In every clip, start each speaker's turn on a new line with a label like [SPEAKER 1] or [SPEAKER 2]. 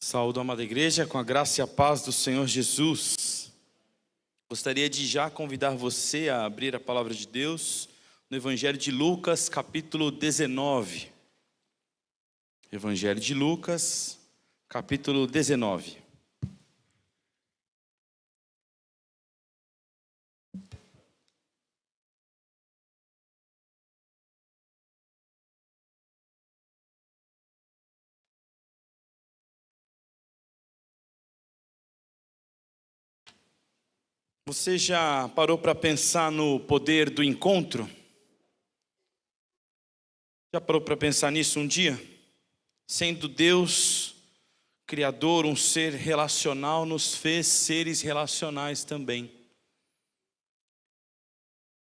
[SPEAKER 1] Saúdo a amada igreja com a graça e a paz do Senhor Jesus. Gostaria de já convidar você a abrir a palavra de Deus no Evangelho de Lucas, capítulo 19. Evangelho de Lucas, capítulo 19. Você já parou para pensar no poder do encontro? Já parou para pensar nisso um dia? Sendo Deus, Criador, um ser relacional, nos fez seres relacionais também.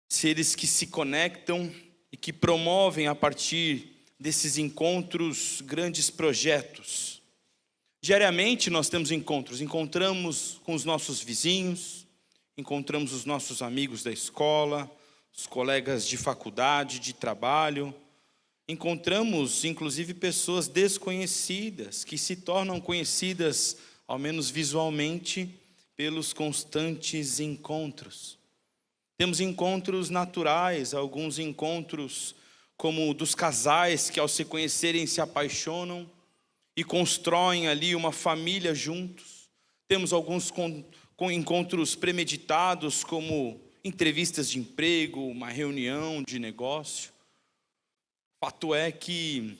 [SPEAKER 1] Seres que se conectam e que promovem a partir desses encontros grandes projetos. Diariamente nós temos encontramos com os nossos vizinhos, encontramos os nossos amigos da escola, os colegas de faculdade, de trabalho. Encontramos, inclusive, pessoas desconhecidas, que se tornam conhecidas, ao menos visualmente, pelos constantes encontros. Temos encontros naturais, alguns encontros como dos casais que, ao se conhecerem, se apaixonam e constroem ali uma família juntos. Temos alguns com encontros premeditados, como entrevistas de emprego, uma reunião de negócio. Fato é que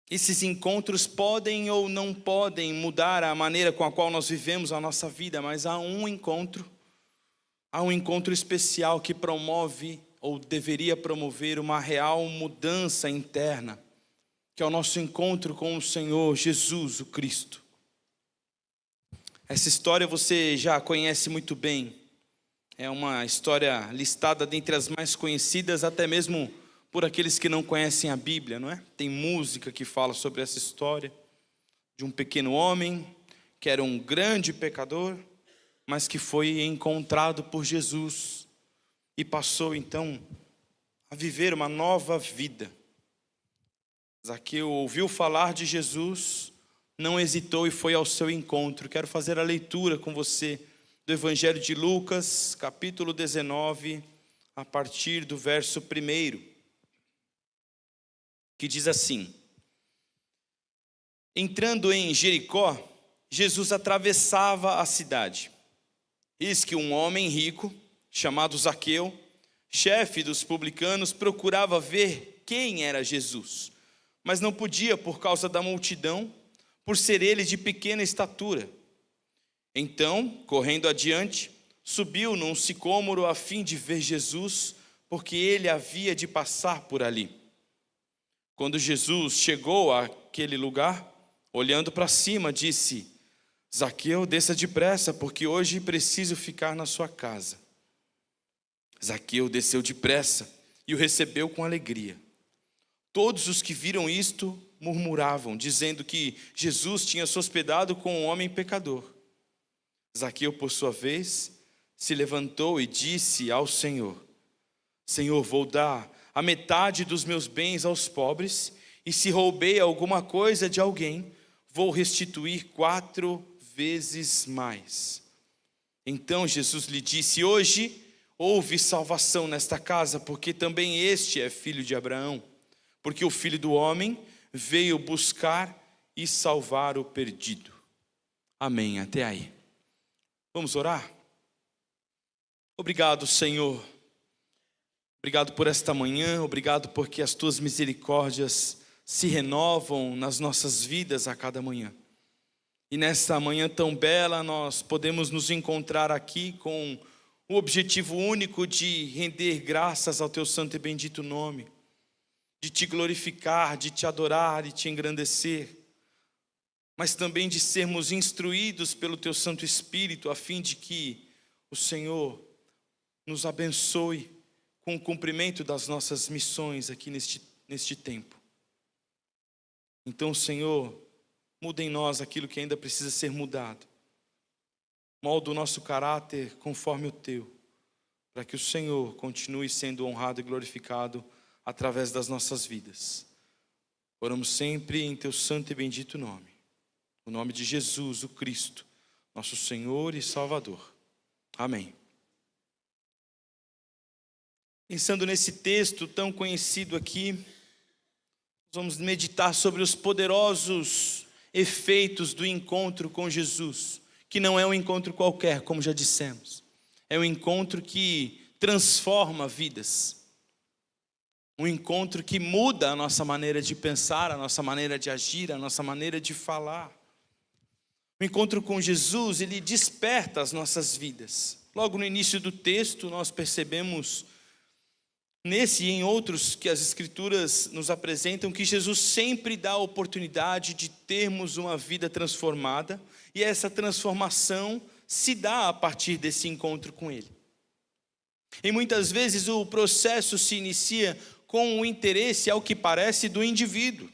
[SPEAKER 1] esses encontros podem ou não podem mudar a maneira com a qual nós vivemos a nossa vida, mas há um encontro especial que promove ou deveria promover uma real mudança interna, que é o nosso encontro com o Senhor Jesus, o Cristo. Essa história você já conhece muito bem. É uma história listada dentre as mais conhecidas, até mesmo por aqueles que não conhecem a Bíblia, não é? Tem música que fala sobre essa história de um pequeno homem que era um grande pecador, mas que foi encontrado por Jesus e passou então a viver uma nova vida. Zaqueu ouviu falar de Jesus, não hesitou e foi ao seu encontro. Quero fazer a leitura com você do Evangelho de Lucas, capítulo 19, a partir do verso 1, que diz assim: Entrando em Jericó, Jesus atravessava a cidade. Eis que um homem rico, chamado Zaqueu, chefe dos publicanos, procurava ver quem era Jesus, mas não podia por causa da multidão, por ser ele de pequena estatura. Então, correndo adiante, subiu num sicômoro a fim de ver Jesus, porque ele havia de passar por ali. Quando Jesus chegou àquele lugar, olhando para cima, disse: Zaqueu, desça depressa, porque hoje preciso ficar na sua casa. Zaqueu desceu depressa e o recebeu com alegria. Todos os que viram isto murmuravam, dizendo que Jesus tinha se hospedado com um homem pecador. Zaqueu, por sua vez, se levantou e disse ao Senhor: Senhor, vou dar a metade dos meus bens aos pobres, e se roubei alguma coisa de alguém, vou restituir 4 vezes mais. Então Jesus lhe disse: Hoje houve salvação nesta casa, porque também este é filho de Abraão, porque o Filho do Homem veio buscar e salvar o perdido. Amém, até aí. Vamos orar? Obrigado, Senhor. Obrigado por esta manhã, obrigado porque as tuas misericórdias se renovam nas nossas vidas a cada manhã. E nesta manhã tão bela nós podemos nos encontrar aqui com o objetivo único de render graças ao teu santo e bendito nome, de te glorificar, de te adorar e te engrandecer, mas também de sermos instruídos pelo teu Santo Espírito, a fim de que o Senhor nos abençoe com o cumprimento das nossas missões aqui neste tempo. Então, Senhor, muda em nós aquilo que ainda precisa ser mudado. Molda o nosso caráter conforme o teu, para que o Senhor continue sendo honrado e glorificado através das nossas vidas. Oramos sempre em teu santo e bendito nome. No nome de Jesus, o Cristo, nosso Senhor e Salvador. Amém. Pensando nesse texto tão conhecido aqui, vamos meditar sobre os poderosos efeitos do encontro com Jesus, que não é um encontro qualquer, como já dissemos. É um encontro que transforma vidas. Um encontro que muda a nossa maneira de pensar, a nossa maneira de agir, a nossa maneira de falar. O encontro com Jesus, ele desperta as nossas vidas. Logo no início do texto, nós percebemos, nesse e em outros que as Escrituras nos apresentam, que Jesus sempre dá a oportunidade de termos uma vida transformada, e essa transformação se dá a partir desse encontro com Ele. E muitas vezes o processo se inicia com o interesse, ao que parece, do indivíduo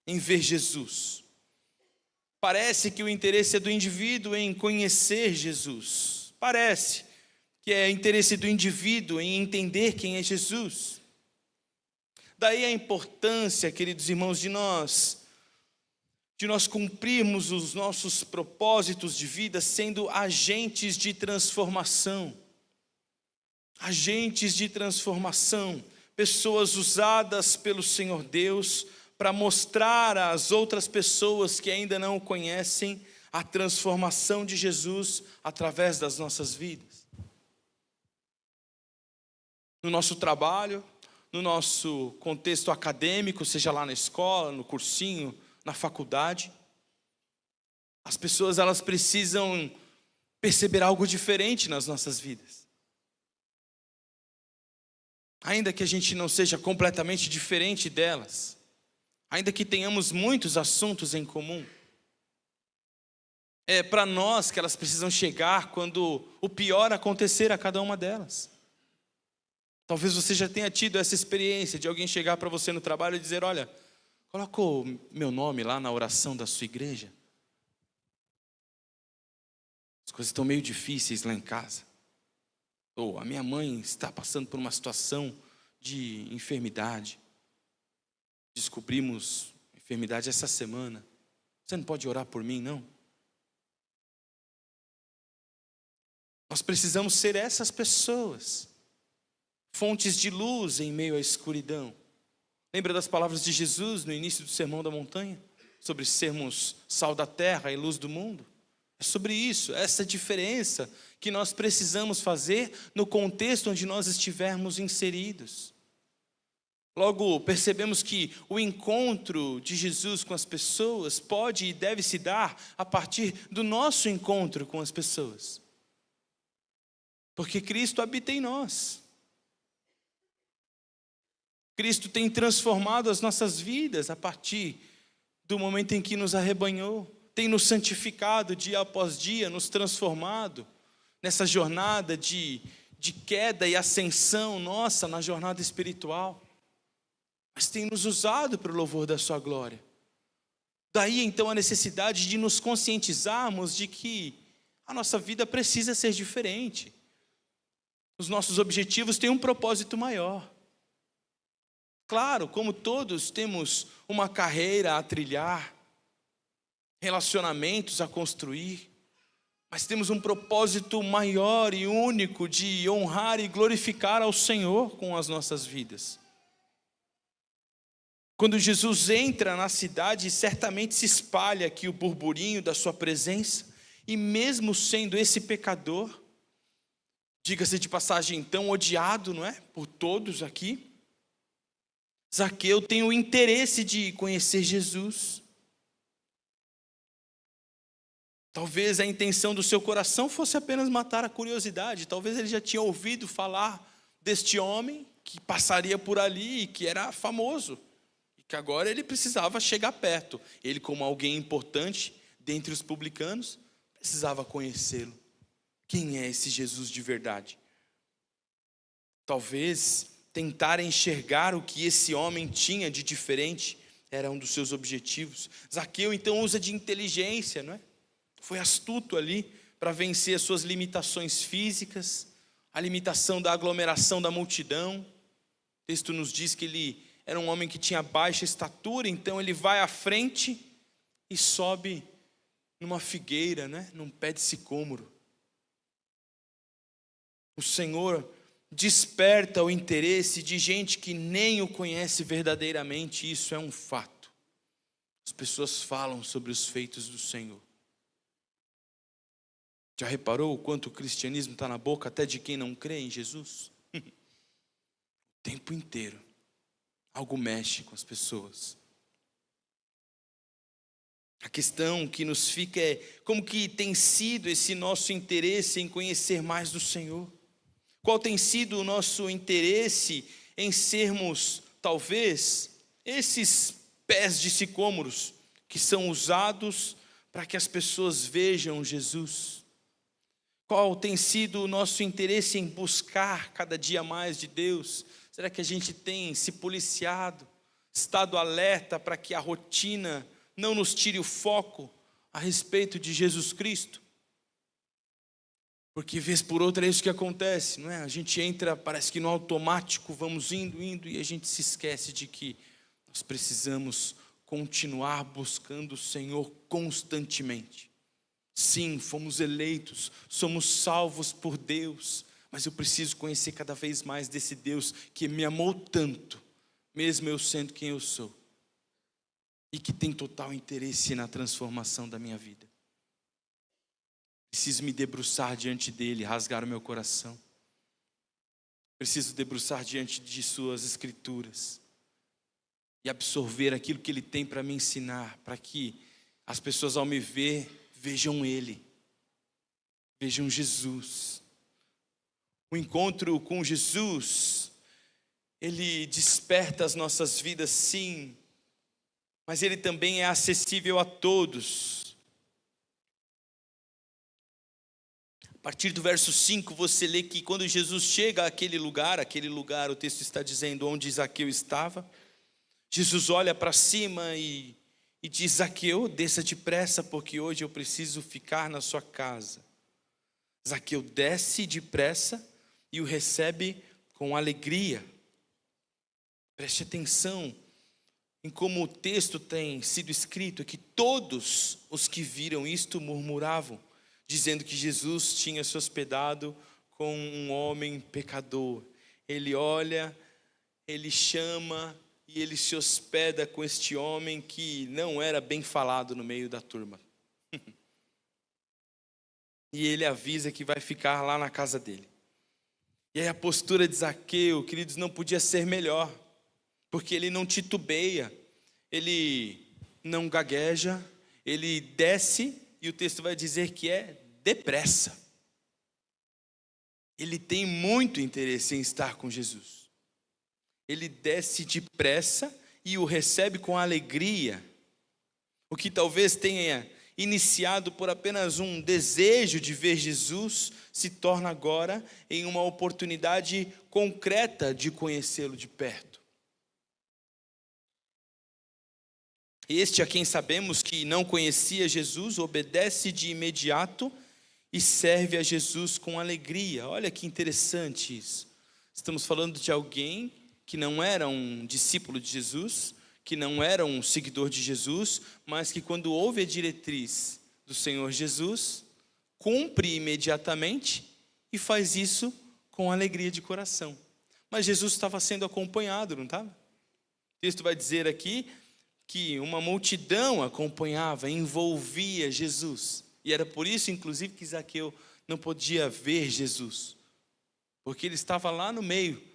[SPEAKER 1] em ver Jesus. Parece que o interesse é do indivíduo em conhecer Jesus. Parece que é interesse do indivíduo em entender quem é Jesus. Daí a importância, queridos irmãos, de nós cumprirmos os nossos propósitos de vida sendo agentes de transformação. Agentes de transformação. Pessoas usadas pelo Senhor Deus para mostrar às outras pessoas que ainda não o conhecem a transformação de Jesus através das nossas vidas. No nosso trabalho, no nosso contexto acadêmico, seja lá na escola, no cursinho, na faculdade, as pessoas elas precisam perceber algo diferente nas nossas vidas. Ainda que a gente não seja completamente diferente delas, ainda que tenhamos muitos assuntos em comum, é para nós que elas precisam chegar quando o pior acontecer a cada uma delas. Talvez você já tenha tido essa experiência de alguém chegar para você no trabalho e dizer: olha, coloca o meu nome lá na oração da sua igreja. As coisas estão meio difíceis lá em casa. Ou a minha mãe está passando por uma situação de enfermidade. Descobrimos enfermidade essa semana. Você não pode orar por mim, não? Nós precisamos ser essas pessoas, fontes de luz em meio à escuridão. Lembra das palavras de Jesus no início do Sermão da Montanha? Sobre sermos sal da terra e luz do mundo? É sobre isso, essa diferença que nós precisamos fazer no contexto onde nós estivermos inseridos. Logo, percebemos que o encontro de Jesus com as pessoas pode e deve se dar a partir do nosso encontro com as pessoas. Porque Cristo habita em nós. Cristo tem transformado as nossas vidas a partir do momento em que nos arrebanhou. Tem nos santificado dia após dia, nos transformado nessa jornada de queda e ascensão nossa na jornada espiritual. Mas tem nos usado para o louvor da sua glória. Daí então a necessidade de nos conscientizarmos de que a nossa vida precisa ser diferente. Os nossos objetivos têm um propósito maior. Claro, como todos temos uma carreira a trilhar, relacionamentos a construir, mas temos um propósito maior e único de honrar e glorificar ao Senhor com as nossas vidas. Quando Jesus entra na cidade, certamente se espalha aqui o burburinho da sua presença, e mesmo sendo esse pecador, diga-se de passagem então odiado, não é? Por todos aqui, Zaqueu tem o interesse de conhecer Jesus. Talvez a intenção do seu coração fosse apenas matar a curiosidade. Talvez ele já tinha ouvido falar deste homem que passaria por ali e que era famoso. E que agora ele precisava chegar perto. Ele, como alguém importante dentre os publicanos, precisava conhecê-lo. Quem é esse Jesus de verdade? Talvez tentar enxergar o que esse homem tinha de diferente era um dos seus objetivos. Zaqueu então usa de inteligência, não é? Foi astuto ali para vencer as suas limitações físicas, a limitação da aglomeração da multidão. O texto nos diz que ele era um homem que tinha baixa estatura, então ele vai à frente e sobe numa figueira, né? Num pé de sicômoro. O Senhor desperta o interesse de gente que nem o conhece verdadeiramente, isso é um fato. As pessoas falam sobre os feitos do Senhor. Já reparou o quanto o cristianismo está na boca até de quem não crê em Jesus? O tempo inteiro, algo mexe com as pessoas. A questão que nos fica é como que tem sido esse nosso interesse em conhecer mais do Senhor? Qual tem sido o nosso interesse em sermos, talvez, esses pés de sicômoros que são usados para que as pessoas vejam Jesus? Qual tem sido o nosso interesse em buscar cada dia mais de Deus? Será que a gente tem se policiado, estado alerta para que a rotina não nos tire o foco a respeito de Jesus Cristo? Porque vez por outra é isso que acontece, não é? A gente entra, parece que no automático, vamos indo, e a gente se esquece de que nós precisamos continuar buscando o Senhor constantemente. Sim, fomos eleitos, somos salvos por Deus, mas eu preciso conhecer cada vez mais desse Deus que me amou tanto, mesmo eu sendo quem eu sou, e que tem total interesse na transformação da minha vida. Preciso me debruçar diante dele, rasgar o meu coração. Preciso debruçar diante de suas escrituras e absorver aquilo que ele tem para me ensinar, para que as pessoas ao me ver, vejam ele, vejam Jesus. O encontro com Jesus, ele desperta as nossas vidas, sim, mas ele também é acessível a todos. A partir do verso 5, você lê que quando Jesus chega àquele lugar, o texto está dizendo onde Zaqueu estava, Jesus olha para cima e diz: Zaqueu, desça depressa, porque hoje eu preciso ficar na sua casa. Zaqueu desce depressa e o recebe com alegria. Preste atenção em como o texto tem sido escrito, que todos os que viram isto murmuravam, dizendo que Jesus tinha se hospedado com um homem pecador. Ele olha, ele chama e ele se hospeda com este homem que não era bem falado no meio da turma. E ele avisa que vai ficar lá na casa dele. E aí a postura de Zaqueu, queridos, não podia ser melhor, porque ele não titubeia, ele não gagueja, ele desce, e o texto vai dizer que é depressa. Ele tem muito interesse em estar com Jesus. Ele desce depressa e o recebe com alegria. O que talvez tenha iniciado por apenas um desejo de ver Jesus, se torna agora em uma oportunidade concreta de conhecê-lo de perto. Este, a quem sabemos que não conhecia Jesus, obedece de imediato e serve a Jesus com alegria. Olha que interessante isso. Estamos falando de alguém que não era um discípulo de Jesus, que não era um seguidor de Jesus, mas que quando ouve a diretriz do Senhor Jesus, cumpre imediatamente e faz isso com alegria de coração. Mas Jesus estava sendo acompanhado, não estava? O texto vai dizer aqui que uma multidão acompanhava, envolvia Jesus. E era por isso, inclusive, que Zaqueu não podia ver Jesus, porque ele estava lá no meio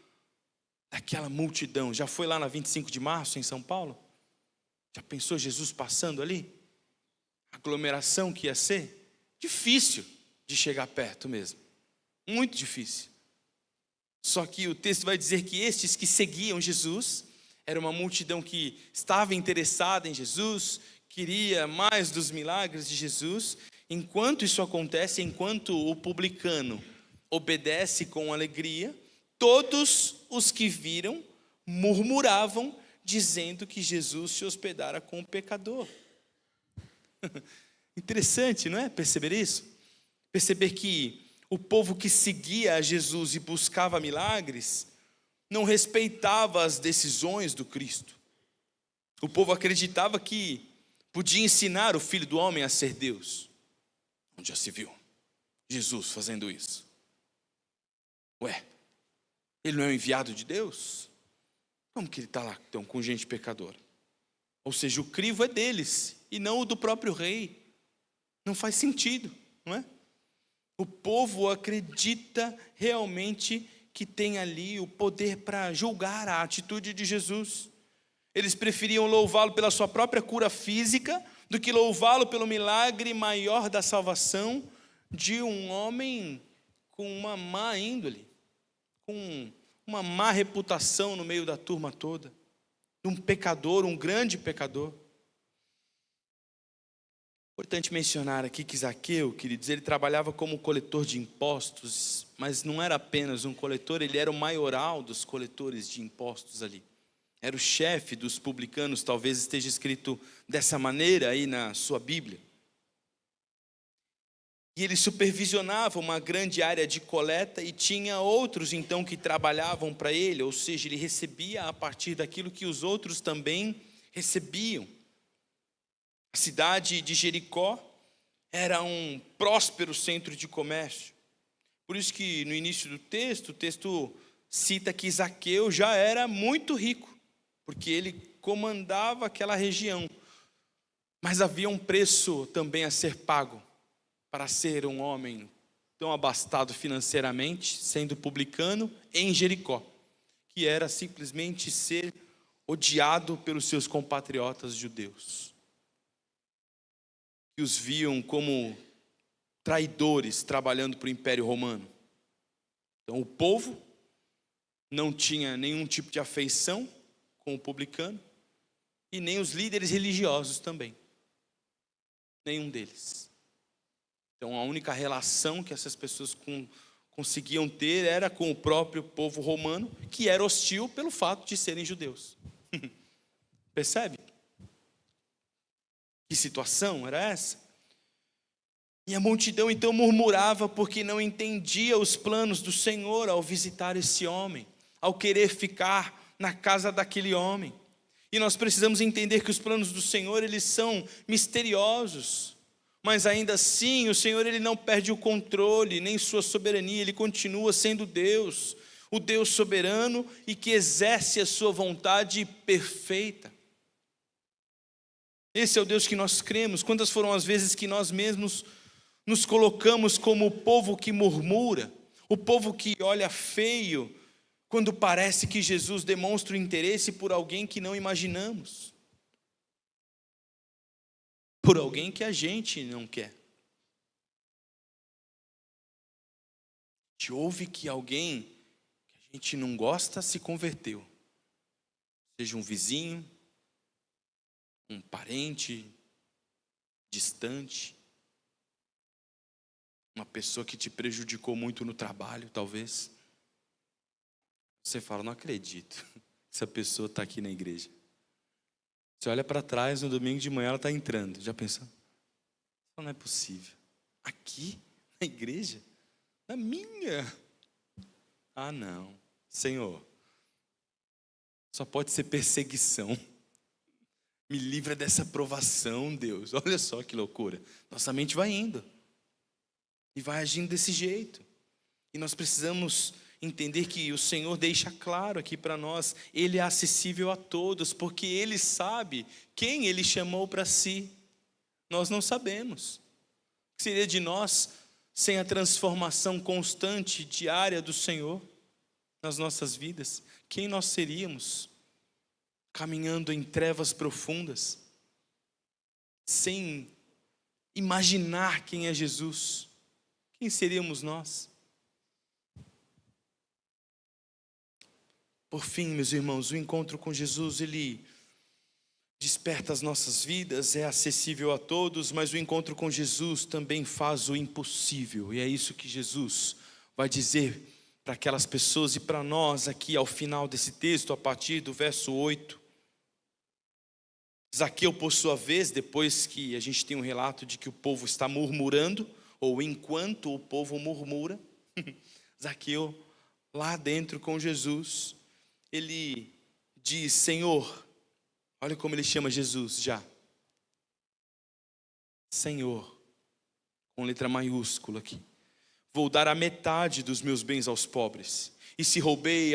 [SPEAKER 1] daquela multidão. Já foi lá na 25 de março, em São Paulo? Já pensou Jesus passando ali? A aglomeração que ia ser? Difícil de chegar perto mesmo. Muito difícil. Só que o texto vai dizer que estes que seguiam Jesus, era uma multidão que estava interessada em Jesus, queria mais dos milagres de Jesus. Enquanto isso acontece, enquanto o publicano obedece com alegria, todos os que viram murmuravam, dizendo que Jesus se hospedara com o pecador. Interessante, não é? Perceber isso? Perceber que o povo que seguia a Jesus e buscava milagres, não respeitava as decisões do Cristo. O povo acreditava que, podia ensinar o Filho do Homem a ser Deus. Onde já se viu Jesus fazendo isso? Ué, ele não é o enviado de Deus? Como que ele está lá então, com gente pecadora? Ou seja, o crivo é deles e não o do próprio rei. Não faz sentido, não é? O povo acredita realmente que tem ali o poder para julgar a atitude de Jesus. Eles preferiam louvá-lo pela sua própria cura física do que louvá-lo pelo milagre maior da salvação de um homem com uma má índole, com uma má reputação no meio da turma toda, um pecador, um grande pecador. Importante mencionar aqui que Zaqueu, queridos, ele trabalhava como coletor de impostos, mas não era apenas um coletor, ele era o maioral dos coletores de impostos ali. Era o chefe dos publicanos, talvez esteja escrito dessa maneira aí na sua Bíblia. E ele supervisionava uma grande área de coleta e tinha outros então que trabalhavam para ele, ou seja, ele recebia a partir daquilo que os outros também recebiam. A cidade de Jericó era um próspero centro de comércio. Por isso que no início do texto, o texto cita que Zaqueu já era muito rico, porque ele comandava aquela região. Mas havia um preço também a ser pago para ser um homem tão abastado financeiramente, sendo publicano em Jericó, que era simplesmente ser odiado pelos seus compatriotas judeus, que os viam como traidores trabalhando para o Império Romano. Então o povo não tinha nenhum tipo de afeição com o publicano, e nem os líderes religiosos também, nenhum deles. Então a única relação que essas pessoas conseguiam ter era com o próprio povo romano, que era hostil pelo fato de serem judeus. Percebe? Que situação era essa? E a multidão então murmurava porque não entendia os planos do Senhor ao visitar esse homem, ao querer ficar na casa daquele homem. E nós precisamos entender que os planos do Senhor, eles são misteriosos, mas ainda assim o Senhor, ele não perde o controle, nem sua soberania, ele continua sendo Deus, o Deus soberano e que exerce a sua vontade perfeita. Esse é o Deus que nós cremos. Quantas foram as vezes que nós mesmos nos colocamos como o povo que murmura, o povo que olha feio, quando parece que Jesus demonstra o interesse por alguém que não imaginamos, por alguém que a gente não quer. A gente ouve que alguém que a gente não gosta se converteu, seja um vizinho, um parente distante, uma pessoa que te prejudicou muito no trabalho, talvez. Você fala, não acredito, essa pessoa está aqui na igreja. Você olha para trás, no domingo de manhã ela está entrando. Já pensou? Não é possível. Aqui, na igreja? Na minha? Ah, não. Senhor, só pode ser perseguição. Me livra dessa provação, Deus. Olha só que loucura. Nossa mente vai indo. E vai agindo desse jeito. E nós precisamos entender que o Senhor deixa claro aqui para nós, Ele é acessível a todos, porque Ele sabe quem Ele chamou para si. Nós não sabemos. O que seria de nós sem a transformação constante, diária do Senhor nas nossas vidas? Quem nós seríamos? Caminhando em trevas profundas, sem imaginar quem é Jesus. Quem seríamos nós? Por fim, meus irmãos, o encontro com Jesus, ele desperta as nossas vidas, é acessível a todos, mas o encontro com Jesus também faz o impossível, e é isso que Jesus vai dizer para aquelas pessoas e para nós aqui ao final desse texto, a partir do verso 8. Zaqueu, por sua vez, depois que a gente tem um relato de que o povo está murmurando, ou enquanto o povo murmura, Zaqueu, lá dentro com Jesus, ele diz, Senhor, olha como ele chama Jesus já. Senhor, com letra maiúscula aqui, vou dar a metade dos meus bens aos pobres. E se roubei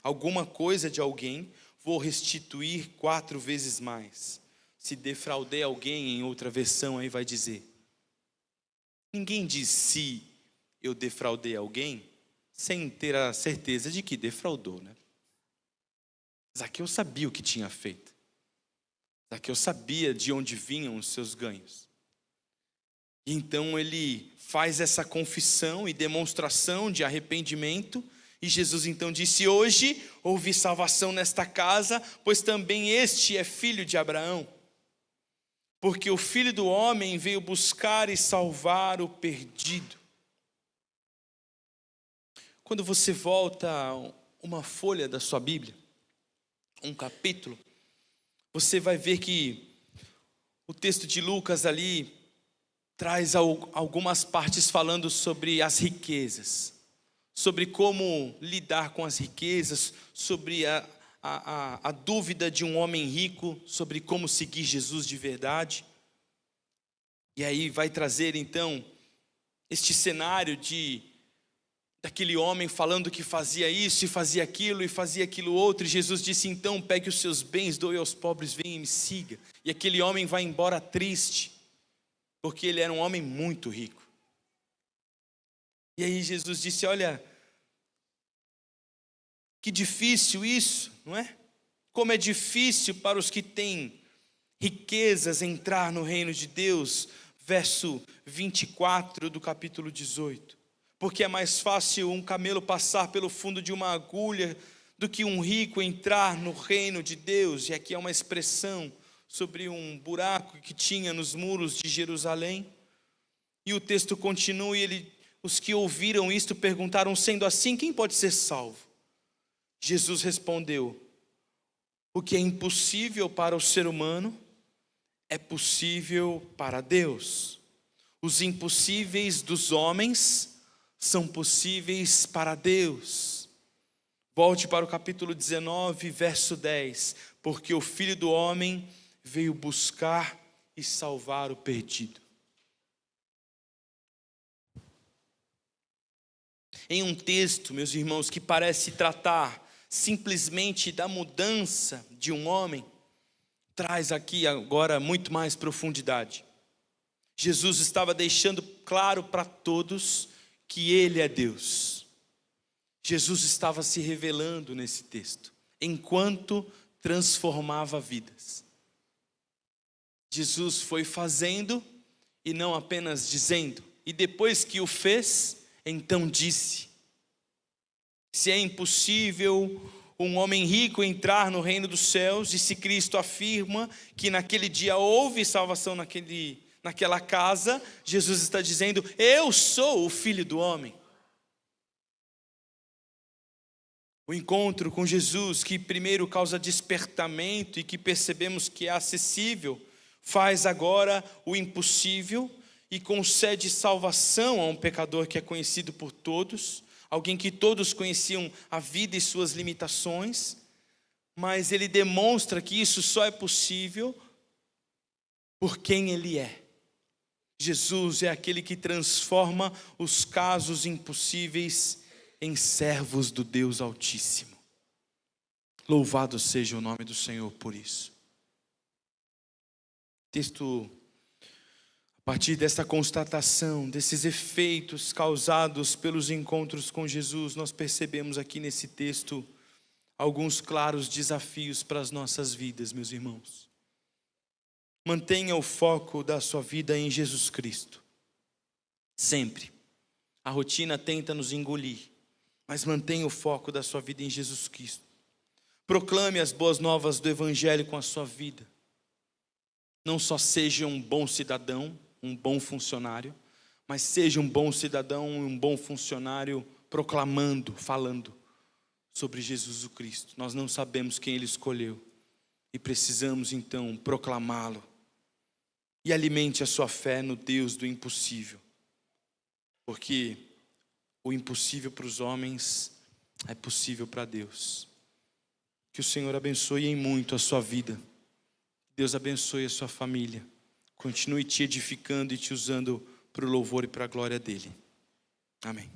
[SPEAKER 1] alguma coisa de alguém, vou restituir 4 vezes mais. Se defraudei alguém, em outra versão aí vai dizer. Ninguém diz se eu defraudei alguém, sem ter a certeza de que defraudou, né? Zaqueu sabia o que tinha feito. Zaqueu sabia de onde vinham os seus ganhos. E então ele faz essa confissão e demonstração de arrependimento. E Jesus então disse: hoje houve salvação nesta casa, pois também este é filho de Abraão. Porque o Filho do Homem veio buscar e salvar o perdido. Quando você volta uma folha da sua Bíblia, um capítulo, você vai ver que o texto de Lucas ali traz algumas partes falando sobre as riquezas, sobre como lidar com as riquezas, sobre a dúvida de um homem rico, sobre como seguir Jesus de verdade. E aí vai trazer então este cenário daquele homem falando que fazia isso e fazia aquilo outro, e Jesus disse: então pegue os seus bens, doe aos pobres, venha e me siga. E aquele homem vai embora triste, porque ele era um homem muito rico. E aí Jesus disse: olha, que difícil isso, não é? Como é difícil para os que têm riquezas entrar no reino de Deus. Verso 24 do capítulo 18. Porque é mais fácil um camelo passar pelo fundo de uma agulha do que um rico entrar no reino de Deus. E aqui é uma expressão sobre um buraco que tinha nos muros de Jerusalém. E o texto continua e os que ouviram isto perguntaram: sendo assim, quem pode ser salvo? Jesus respondeu: o que é impossível para o ser humano é possível para Deus. Os impossíveis dos homens são possíveis para Deus. Volte para o capítulo 19, verso 10. Porque o Filho do Homem veio buscar e salvar o perdido. Em um texto, meus irmãos, que parece tratar simplesmente da mudança de um homem, traz aqui agora muito mais profundidade. Jesus estava deixando claro para todos que Ele é Deus. Jesus estava se revelando nesse texto, enquanto transformava vidas. Jesus foi fazendo e não apenas dizendo. E depois que o fez, então disse: se é impossível um homem rico entrar no reino dos céus, e se Cristo afirma que naquele dia houve salvação naquela casa, Jesus está dizendo: eu sou o Filho do Homem. O encontro com Jesus, que primeiro causa despertamento e que percebemos que é acessível, faz agora o impossível e concede salvação a um pecador que é conhecido por todos, alguém que todos conheciam a vida e suas limitações, mas ele demonstra que isso só é possível por quem ele é. Jesus é aquele que transforma os casos impossíveis em servos do Deus Altíssimo. Louvado seja o nome do Senhor por isso. Texto, a partir dessa constatação, desses efeitos causados pelos encontros com Jesus, nós percebemos aqui nesse texto alguns claros desafios para as nossas vidas, meus irmãos. Mantenha o foco da sua vida em Jesus Cristo. Sempre. A rotina tenta nos engolir, mas mantenha o foco da sua vida em Jesus Cristo. Proclame as boas novas do Evangelho com a sua vida. Não só seja um bom cidadão, um bom funcionário, mas seja um bom cidadão e um bom funcionário proclamando, falando sobre Jesus o Cristo. Nós não sabemos quem Ele escolheu e precisamos então proclamá-lo. E alimente a sua fé no Deus do impossível, porque o impossível para os homens é possível para Deus. Que o Senhor abençoe em muito a sua vida. Deus abençoe a sua família. continue te edificando e te usando para o louvor e para a glória dele. Amém.